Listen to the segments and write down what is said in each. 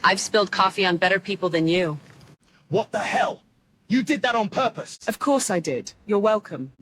I've spilled coffee on better people than you. What the hell? You did that on purpose. Of course I did. You're welcome.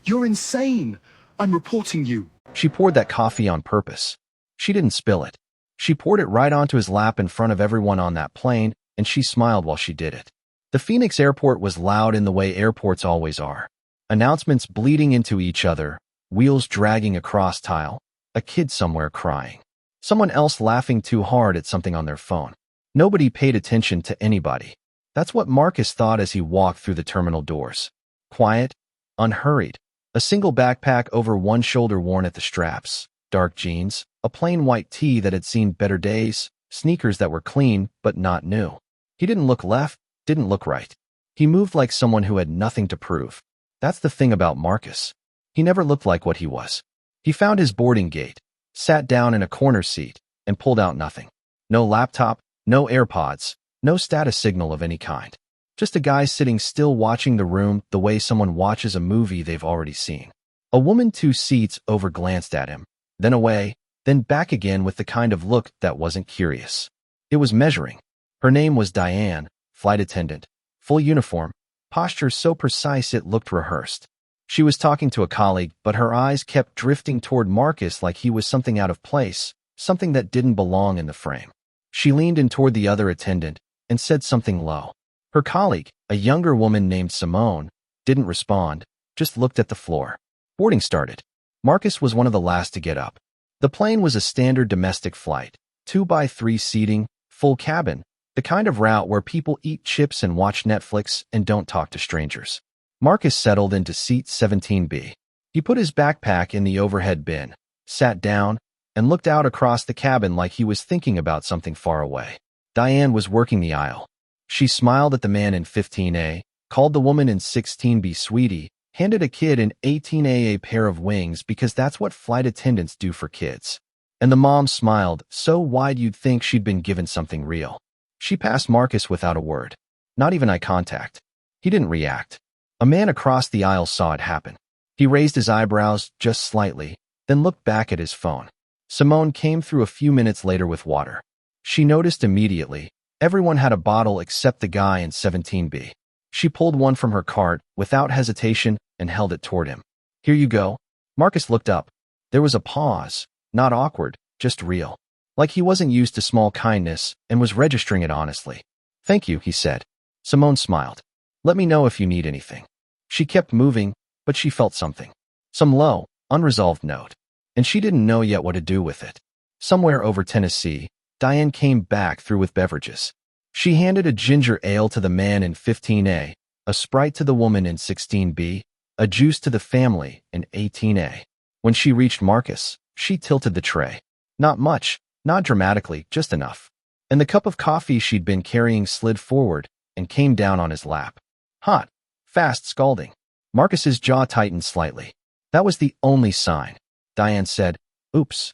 You're insane. I'm reporting you. She poured that coffee on purpose. She didn't spill it. She poured it right onto his lap in front of everyone on that plane, and she smiled while she did it. The Phoenix airport was loud in the way airports always are. Announcements bleeding into each other, wheels dragging across tile, a kid somewhere crying. Someone else laughing too hard at something on their phone. Nobody paid attention to anybody. That's what Marcus thought as he walked through the terminal doors. Quiet, unhurried. A single backpack over one shoulder worn at the straps, dark jeans, a plain white tee that had seen better days, sneakers that were clean but not new. He didn't look left, didn't look right. He moved like someone who had nothing to prove. That's the thing about Marcus. He never looked like what he was. He found his boarding gate, sat down in a corner seat, and pulled out nothing. No laptop, no AirPods, no status signal of any kind. Just a guy sitting still watching the room the way someone watches a movie they've already seen. A woman 2 seats over glanced at him, then away, then back again with the kind of look that wasn't curious. It was measuring. Her name was Diane, flight attendant, full uniform, posture so precise it looked rehearsed. She was talking to a colleague, but her eyes kept drifting toward Marcus like he was something out of place, something that didn't belong in the frame. She leaned in toward the other attendant and said something low. Her colleague, a younger woman named Simone, didn't respond, just looked at the floor. Boarding started. Marcus was one of the last to get up. The plane was a standard domestic flight, 2x3 seating, full cabin, the kind of route where people eat chips and watch Netflix and don't talk to strangers. Marcus settled into seat 17B. He put his backpack in the overhead bin, sat down, and looked out across the cabin like he was thinking about something far away. Diane was working the aisle. She smiled at the man in 15A, called the woman in 16B sweetie, handed a kid in 18A a pair of wings because that's what flight attendants do for kids. And the mom smiled, so wide you'd think she'd been given something real. She passed Marcus without a word. Not even eye contact. He didn't react. A man across the aisle saw it happen. He raised his eyebrows just slightly, then looked back at his phone. Simone came through a few minutes later with water. She noticed immediately. Everyone had a bottle except the guy in 17B. She pulled one from her cart without hesitation and held it toward him. Here you go. Marcus looked up. There was a pause, not awkward, just real. Like he wasn't used to small kindness and was registering it honestly. Thank you, he said. Simone smiled. Let me know if you need anything. She kept moving, but she felt something. Some low, unresolved note. And she didn't know yet what to do with it. Somewhere over Tennessee, Diane came back through with beverages. She handed a ginger ale to the man in 15A, a Sprite to the woman in 16B, a juice to the family in 18A. When she reached Marcus, she tilted the tray. Not much, not dramatically, just enough. And the cup of coffee she'd been carrying slid forward and came down on his lap. Hot, fast scalding. Marcus's jaw tightened slightly. That was the only sign. Diane said, oops.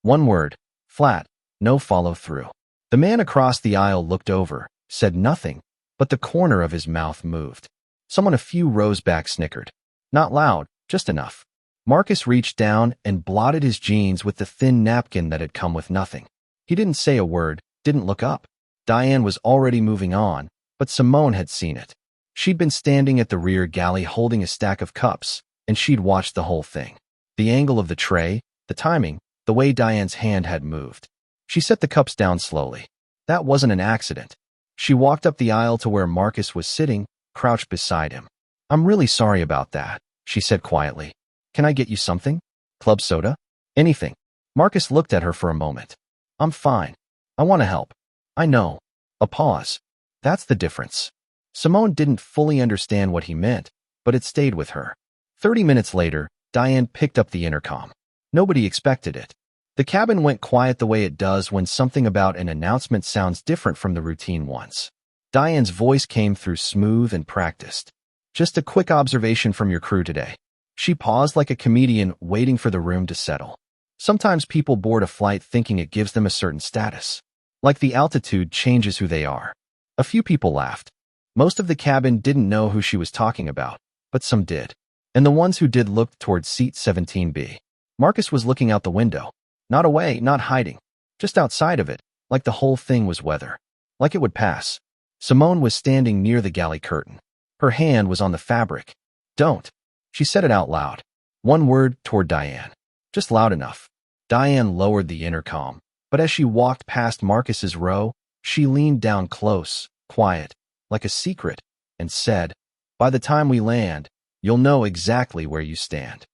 One word, flat, no follow-through. The man across the aisle looked over, said nothing, but the corner of his mouth moved. Someone a few rows back snickered. Not loud, just enough. Marcus reached down and blotted his jeans with the thin napkin that had come with nothing. He didn't say a word, didn't look up. Diane was already moving on, but Simone had seen it. She'd been standing at the rear galley holding a stack of cups, and she'd watched the whole thing. The angle of the tray, the timing, the way Diane's hand had moved. She set the cups down slowly. That wasn't an accident. She walked up the aisle to where Marcus was sitting, crouched beside him. I'm really sorry about that, she said quietly. Can I get you something? Club soda? Anything. Marcus looked at her for a moment. I'm fine. I want to help. I know. A pause. That's the difference. Simone didn't fully understand what he meant, but it stayed with her. 30 minutes later, Diane picked up the intercom. Nobody expected it. The cabin went quiet the way it does when something about an announcement sounds different from the routine ones. Diane's voice came through smooth and practiced. Just a quick observation from your crew today. She paused like a comedian waiting for the room to settle. Sometimes people board a flight thinking it gives them a certain status. Like the altitude changes who they are. A few people laughed. Most of the cabin didn't know who she was talking about, but some did. And the ones who did looked towards seat 17B. Marcus was looking out the window. Not away, not hiding. Just outside of it, like the whole thing was weather, like it would pass. Simone was standing near the galley curtain. Her hand was on the fabric. Don't. She said it out loud. One word toward Diane. Just loud enough. Diane lowered the intercom, but as she walked past Marcus's row, she leaned down close, quiet, like a secret, and said, "By the time we land, you'll know exactly where you stand."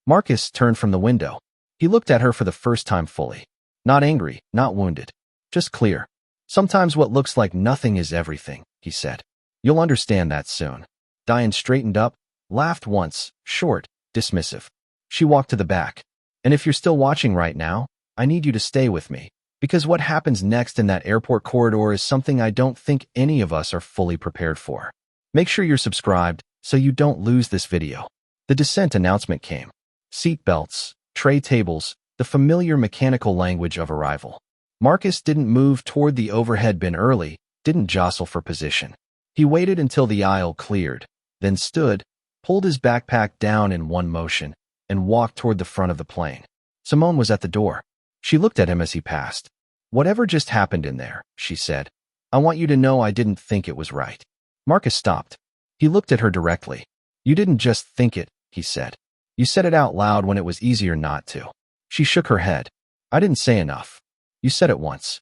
Marcus turned from the window. He looked at her for the first time fully. Not angry, not wounded. Just clear. "Sometimes what looks like nothing is everything," he said. "You'll understand that soon." Diane straightened up, laughed once, short, dismissive. She walked to the back. "And if you're still watching right now, I need you to stay with me, because what happens next in that airport corridor is something I don't think any of us are fully prepared for. Make sure you're subscribed so you don't lose this video." The descent announcement came. Seat belts, tray tables, the familiar mechanical language of arrival. Marcus didn't move toward the overhead bin early, didn't jostle for position. He waited until the aisle cleared, then stood, pulled his backpack down in one motion, and walked toward the front of the plane. Simone was at the door. She looked at him as he passed. "Whatever just happened in there," she said, "I want you to know I didn't think it was right." Marcus stopped. He looked at her directly. "You didn't just think it," he said. "You said it out loud when it was easier not to." She shook her head. "I didn't say enough. You said it once."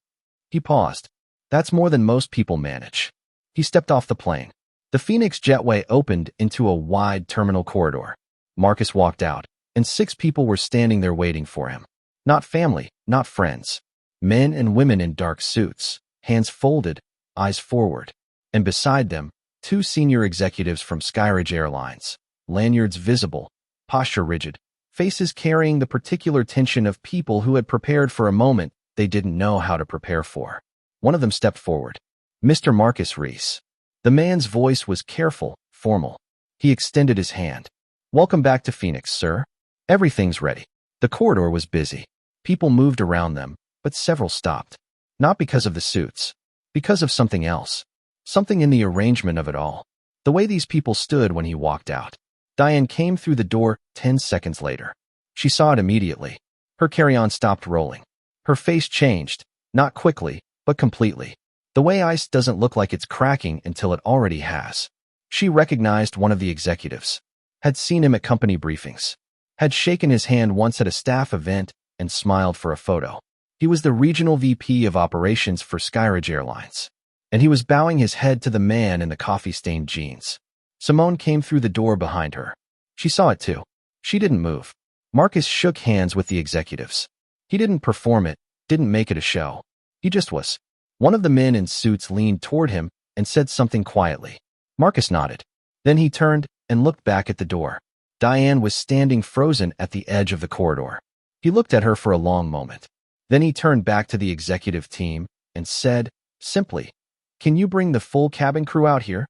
He paused. "That's more than most people manage." He stepped off the plane. The Phoenix jetway opened into a wide terminal corridor. Marcus walked out, and 6 people were standing there waiting for him. Not family, not friends. Men and women in dark suits, hands folded, eyes forward. And beside them, 2 senior executives from Skyridge Airlines, lanyards visible, posture rigid, faces carrying the particular tension of people who had prepared for a moment they didn't know how to prepare for. One of them stepped forward. "Mr. Marcus Reese." The man's voice was careful, formal. He extended his hand. "Welcome back to Phoenix, sir. Everything's ready." The corridor was busy. People moved around them, but several stopped. Not because of the suits. Because of something else. Something in the arrangement of it all. The way these people stood when he walked out. Diane came through the door 10 seconds later. She saw it immediately. Her carry-on stopped rolling. Her face changed, not quickly, but completely. The way ice doesn't look like it's cracking until it already has. She recognized one of the executives. Had seen him at company briefings. Had shaken his hand once at a staff event and smiled for a photo. He was the regional VP of operations for Skyridge Airlines. And he was bowing his head to the man in the coffee-stained jeans. Simone came through the door behind her. She saw it too. She didn't move. Marcus shook hands with the executives. He didn't perform it, didn't make it a show. He just was. One of the men in suits leaned toward him and said something quietly. Marcus nodded. Then he turned and looked back at the door. Diane was standing frozen at the edge of the corridor. He looked at her for a long moment. Then he turned back to the executive team and said, simply, "Can you bring the full cabin crew out here?"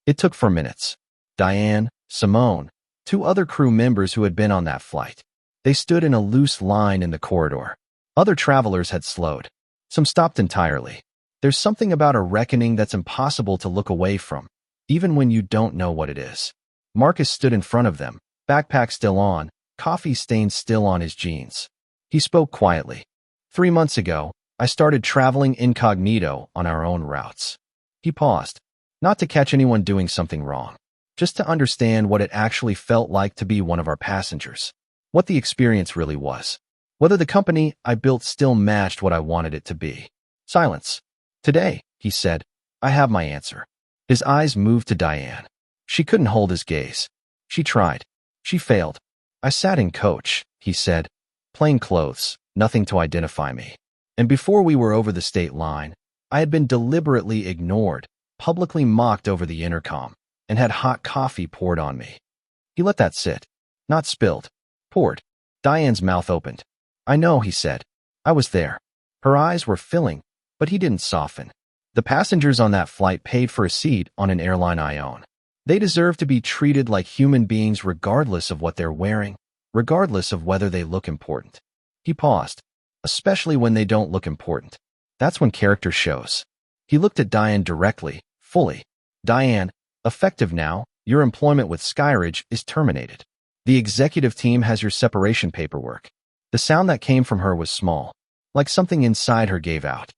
It took 4 minutes. Diane, Simone, 2 other crew members who had been on that flight. They stood in a loose line in the corridor. Other travelers had slowed. Some stopped entirely. There's something about a reckoning that's impossible to look away from, even when you don't know what it is. Marcus stood in front of them, backpack still on, coffee stains still on his jeans. He spoke quietly. 3 months ago, I started traveling incognito on our own routes. He paused, not to catch anyone doing something wrong, just to understand what it actually felt like to be one of our passengers. What the experience really was. Whether the company I built still matched what I wanted it to be. Silence. "Today," he said, "I have my answer." His eyes moved to Diane. She couldn't hold his gaze. She tried. She failed. "I sat in coach," he said. "Plain clothes, nothing to identify me. And before we were over the state line, I had been deliberately ignored, publicly mocked over the intercom, and had hot coffee poured on me." He let that sit. Not spilled. Poured. Diane's mouth opened. "I know," he said. "I was there." Her eyes were filling, but he didn't soften. The passengers on that flight paid for a seat on an airline I own. They deserve to be treated like human beings regardless of what they're wearing, regardless of whether they look important. He paused. Especially when they don't look important. That's when character shows. He looked at Diane directly, fully. "Diane, effective now, your employment with Skyridge is terminated. The executive team has your separation paperwork." The sound that came from her was small, like something inside her gave out.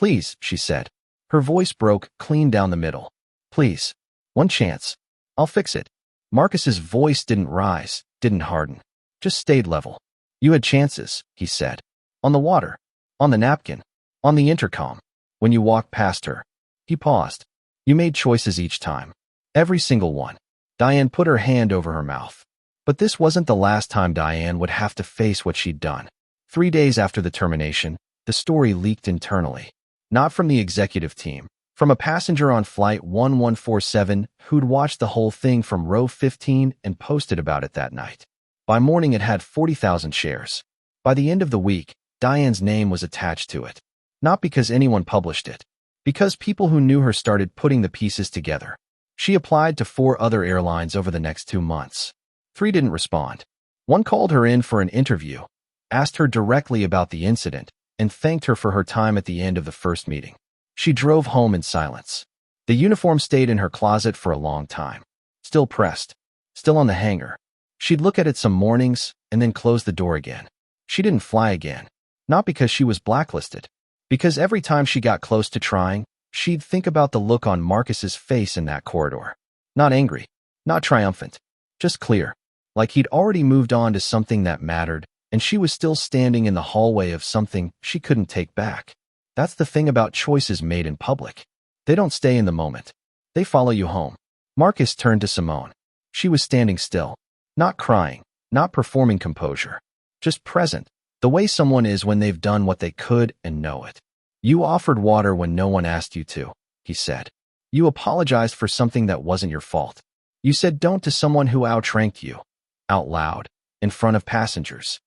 Please, she said. Her voice broke clean down the middle. Please. One chance. I'll fix it. Marcus's voice didn't rise, didn't harden. Just stayed level. You had chances, he said. On the water. On the napkin. On the intercom. When you walked past her. He paused. You made choices each time. Every single one. Diane put her hand over her mouth. But this wasn't the last time Diane would have to face what she'd done. 3 days after the termination, the story leaked internally. Not from the executive team. From a passenger on Flight 1147 who'd watched the whole thing from row 15 and posted about it that night. By morning it had 40,000 shares. By the end of the week, Diane's name was attached to it. Not because anyone published it. Because people who knew her started putting the pieces together. She applied to 4 other airlines over the next 2 months. 3 didn't respond. 1 called her in for an interview, asked her directly about the incident, and thanked her for her time at the end of the first meeting. She drove home in silence. The uniform stayed in her closet for a long time. Still pressed. Still on the hanger. She'd look at it some mornings and then close the door again. She didn't fly again. Not because she was blacklisted. Because every time she got close to trying, she'd think about the look on Marcus's face in that corridor. Not angry. Not triumphant. Just clear. Like he'd already moved on to something that mattered, and she was still standing in the hallway of something she couldn't take back. That's the thing about choices made in public. They don't stay in the moment. They follow you home. Marcus turned to Simone. She was standing still. Not crying. Not performing composure. Just present. The way someone is when they've done what they could and know it. You offered water when no one asked you to, he said. You apologized for something that wasn't your fault. You said don't to someone who outranked you. Out loud. In front of passengers.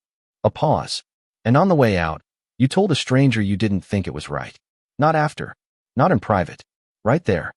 A pause. And on the way out, you told a stranger you didn't think it was right. Not after. Not in private. Right there.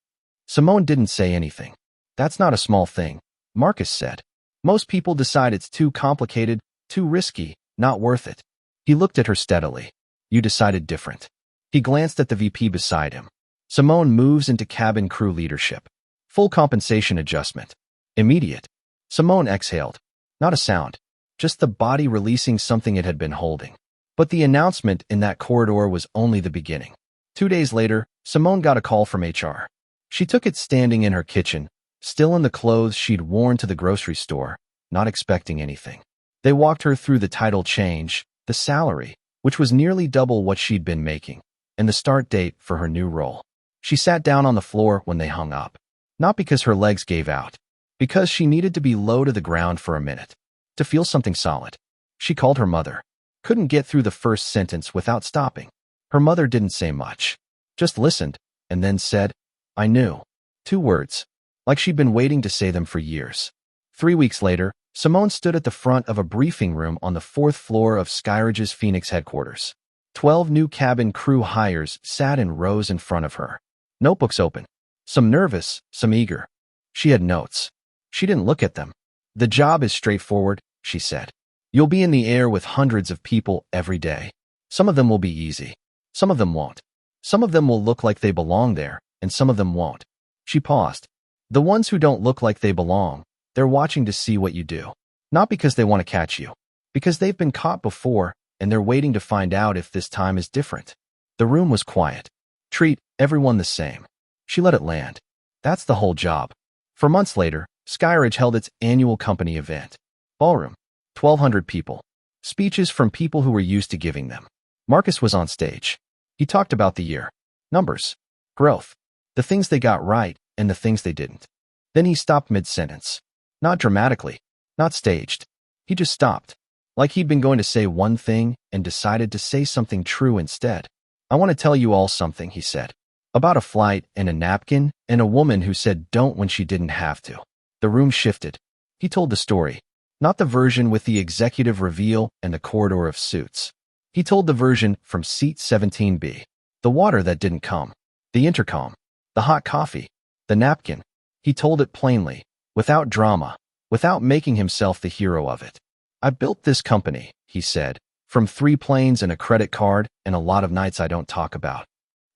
Simone didn't say anything. That's not a small thing, Marcus said. Most people decide it's too complicated, too risky, not worth it. He looked at her steadily. You decided different. He glanced at the VP beside him. Simone moves into cabin crew leadership. Full compensation adjustment. Immediate. Simone exhaled. Not a sound. Just the body releasing something it had been holding. But the announcement in that corridor was only the beginning. 2 days later, Simone got a call from HR. She took it standing in her kitchen, still in the clothes she'd worn to the grocery store, not expecting anything. They walked her through the title change, the salary, which was nearly double what she'd been making, and the start date for her new role. She sat down on the floor when they hung up. Not because her legs gave out. Because she needed to be low to the ground for a minute. To feel something solid. She called her mother. Couldn't get through the first sentence without stopping. Her mother didn't say much. Just listened, and then said, I knew. 2 words. Like she'd been waiting to say them for years. 3 weeks later, Simone stood at the front of a briefing room on the 4th floor of Skyridge's Phoenix headquarters. 12 new cabin crew hires sat in rows in front of her. Notebooks open. Some nervous, some eager. She had notes. She didn't look at them. The job is straightforward, she said. You'll be in the air with hundreds of people every day. Some of them will be easy. Some of them won't. Some of them will look like they belong there, and some of them won't. She paused. The ones who don't look like they belong, they're watching to see what you do. Not because they want to catch you. Because they've been caught before, and they're waiting to find out if this time is different. The room was quiet. Treat everyone the same. She let it land. That's the whole job. For months later, Skyridge held its annual company event. Ballroom. 1,200 people. Speeches from people who were used to giving them. Marcus was on stage. He talked about the year. Numbers. Growth. The things they got right and the things they didn't. Then he stopped mid-sentence. Not dramatically. Not staged. He just stopped. Like he'd been going to say one thing and decided to say something true instead. I want to tell you all something, he said. About a flight and a napkin and a woman who said don't when she didn't have to. The room shifted. He told the story. Not the version with the executive reveal and the corridor of suits. He told the version from seat 17B. The water that didn't come. The intercom. The hot coffee. The napkin. He told it plainly, without drama, without making himself the hero of it. I built this company, he said, from 3 planes and a credit card and a lot of nights I don't talk about.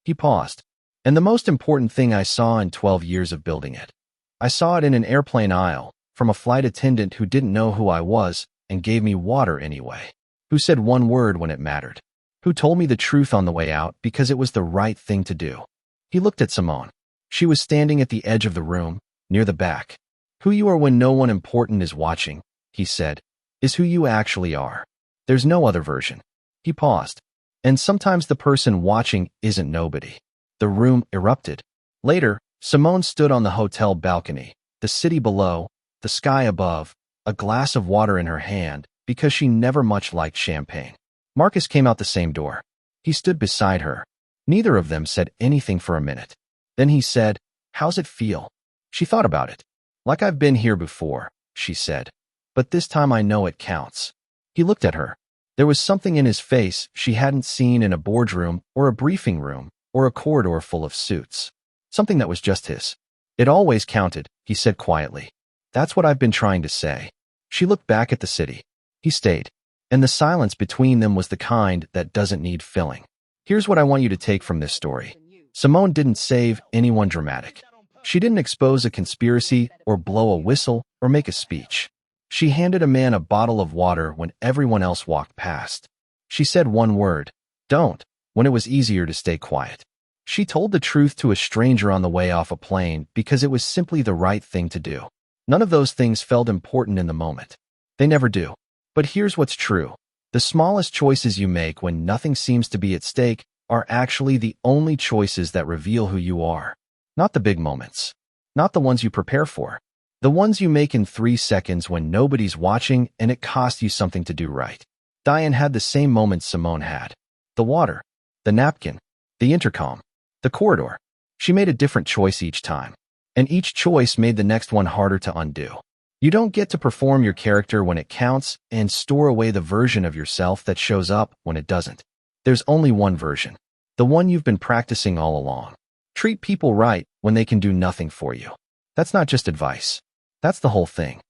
He paused. And the most important thing I saw in 12 years of building it. I saw it in an airplane aisle, from a flight attendant who didn't know who I was and gave me water anyway, who said one word when it mattered, who told me the truth on the way out because it was the right thing to do. He looked at Simone. She was standing at the edge of the room, near the back. Who you are when no one important is watching, he said, is who you actually are. There's no other version. He paused. And sometimes the person watching isn't nobody. The room erupted. Later, Simone stood on the hotel balcony, the city below, the sky above, a glass of water in her hand, because she never much liked champagne. Marcus came out the same door. He stood beside her. Neither of them said anything for a minute. Then he said, "How's it feel?" She thought about it. "Like I've been here before," she said. "But this time I know it counts." He looked at her. There was something in his face she hadn't seen in a boardroom or a briefing room or a corridor full of suits. Something that was just his. "It always counted," he said quietly. "That's what I've been trying to say." She looked back at the city. He stayed. And the silence between them was the kind that doesn't need filling. Here's what I want you to take from this story. Simone didn't save anyone dramatic. She didn't expose a conspiracy or blow a whistle or make a speech. She handed a man a bottle of water when everyone else walked past. She said one word, "Don't," when it was easier to stay quiet. She told the truth to a stranger on the way off a plane because it was simply the right thing to do. None of those things felt important in the moment. They never do. But here's what's true. The smallest choices you make when nothing seems to be at stake are actually the only choices that reveal who you are. Not the big moments. Not the ones you prepare for. The ones you make in 3 seconds when nobody's watching and it costs you something to do right. Diane had the same moments Simone had. The water, the napkin, the intercom, the corridor. She made a different choice each time. And each choice made the next one harder to undo. You don't get to perform your character when it counts and store away the version of yourself that shows up when it doesn't. There's only one version. The one you've been practicing all along. Treat people right when they can do nothing for you. That's not just advice. That's the whole thing.